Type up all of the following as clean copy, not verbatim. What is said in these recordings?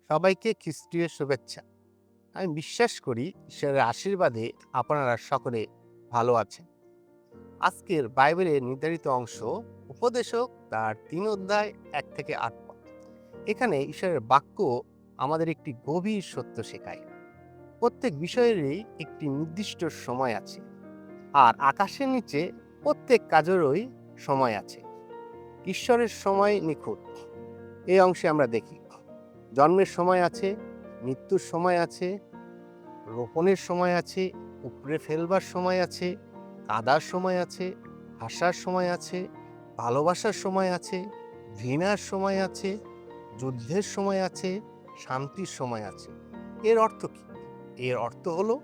সবাইকে খ্রিস্টীয় শুভেচ্ছা। আমি বিশ্বাস করি ঈশ্বরের আশীর্বাদে আপনারা সকলে ভালো আছেন। আজকের বাইবেলের নির্ধারিত অংশ উপদেশক তার ৩ অধ্যায় ১ থেকে ৮ পদ। এখানে ঈশ্বরের বাক্য আমাদের একটি গভীর সত্য শেখায়। প্রত্যেক বিষয়েরই একটি নির্দিষ্ট সময় আছে, আর আকাশের নিচে প্রত্যেক কাজেরই সময় আছে। ঈশ্বরের সময় নিখুঁত। এই অংশে আমরা দেখি জন্মের সময় আছে, মৃত্যুর সময় আছে, রোপণের সময় আছে, উপড়ে ফেলবার সময় আছে, কাদার সময় আছে, হাসার সময় আছে, ভালোবাসার সময় আছে, ঘৃণার সময় আছে, যুদ্ধের সময় আছে, শান্তির সময় আছে। এর অর্থ কি? এর অর্থ হলো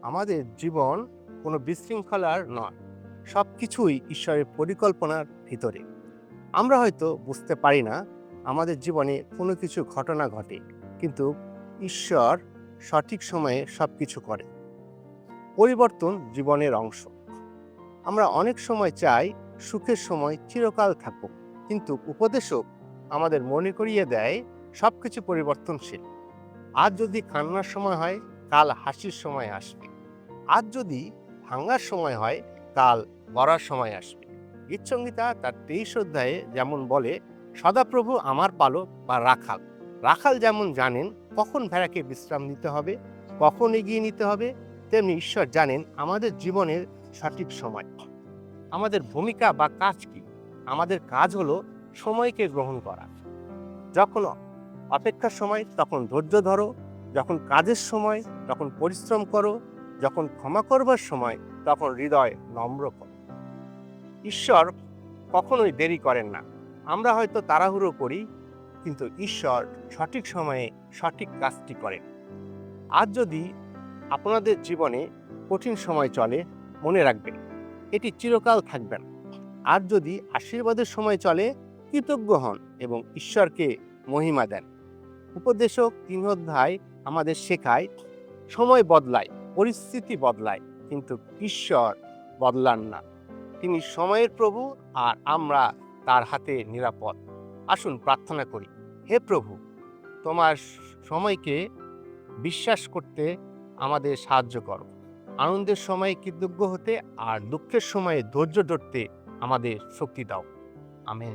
আমাদের জীবন কোনো বিশৃঙ্খলার নয়, সব কিছুই ঈশ্বরের পরিকল্পনার ভিতরে। আমরা হয়তো বুঝতে পারি না আমাদের জীবনে কোনো কিছু ঘটনা ঘটে, কিন্তু ঈশ্বর সঠিক সময়ে সব কিছু করে। পরিবর্তন জীবনের অংশ। আমরা অনেক সময় চাই সুখের সময় চিরকাল থাকুক, কিন্তু উপদেশক আমাদের মনে করিয়ে দেয় সব কিছু পরিবর্তনশীল। আজ যদি কান্নার সময় হয়, কাল হাসির সময় আসবে। আজ যদি ভাঙার সময় হয়, কাল গড়ার সময় আসবে। গীতসংহিতা তার 23 অধ্যায়ে যেমন বলে, সদাপ্রভু আমার পালক বা রাখাল। রাখাল যেমন জানেন কখন ভেড়াকে বিশ্রাম নিতে হবে, কখন এগিয়ে নিতে হবে, তেমনি ঈশ্বর জানেন আমাদের জীবনের সঠিক সময়। আমাদের ভূমিকা বা কাজ কি? আমাদের কাজ হলো সময়কে গ্রহণ করা। যখন অপেক্ষার সময় তখন ধৈর্য ধরো, যখন কাজের সময় তখন পরিশ্রম করো, যখন ক্ষমা করবার সময় তখন হৃদয় নম্র করো। ঈশ্বর কখনোই দেরি করেন না। আমরা হয়তো তাড়াহুড়ো করি, কিন্তু ঈশ্বর সঠিক সময়ে সঠিক কাজটি করেন। আজ যদি আপনাদের জীবনে কঠিন সময় চলে, মনে রাখবেন এটি চিরকাল থাকবে না। আর যদি আশীর্বাদের সময় চলে, কৃতজ্ঞ হন এবং ঈশ্বরকে মহিমা দেন। উপদেশক ৩ অধ্যায় আমাদের শেখায় সময় বদলায়, পরিস্থিতি বদলায়, কিন্তু ঈশ্বর বদলান না। তিনি সময়ের প্রভু, আর আমরা তার হাতে নিরাপদ। আসুন প্রার্থনা করি। হে প্রভু, তোমার সময়কে বিশ্বাস করতে আমাদের সাহায্য করো। আনন্দের সময়ে কৃতজ্ঞ হতে আর দুঃখের সময়ে ধৈর্য ধরতে আমাদের শক্তি দাও। আমেন।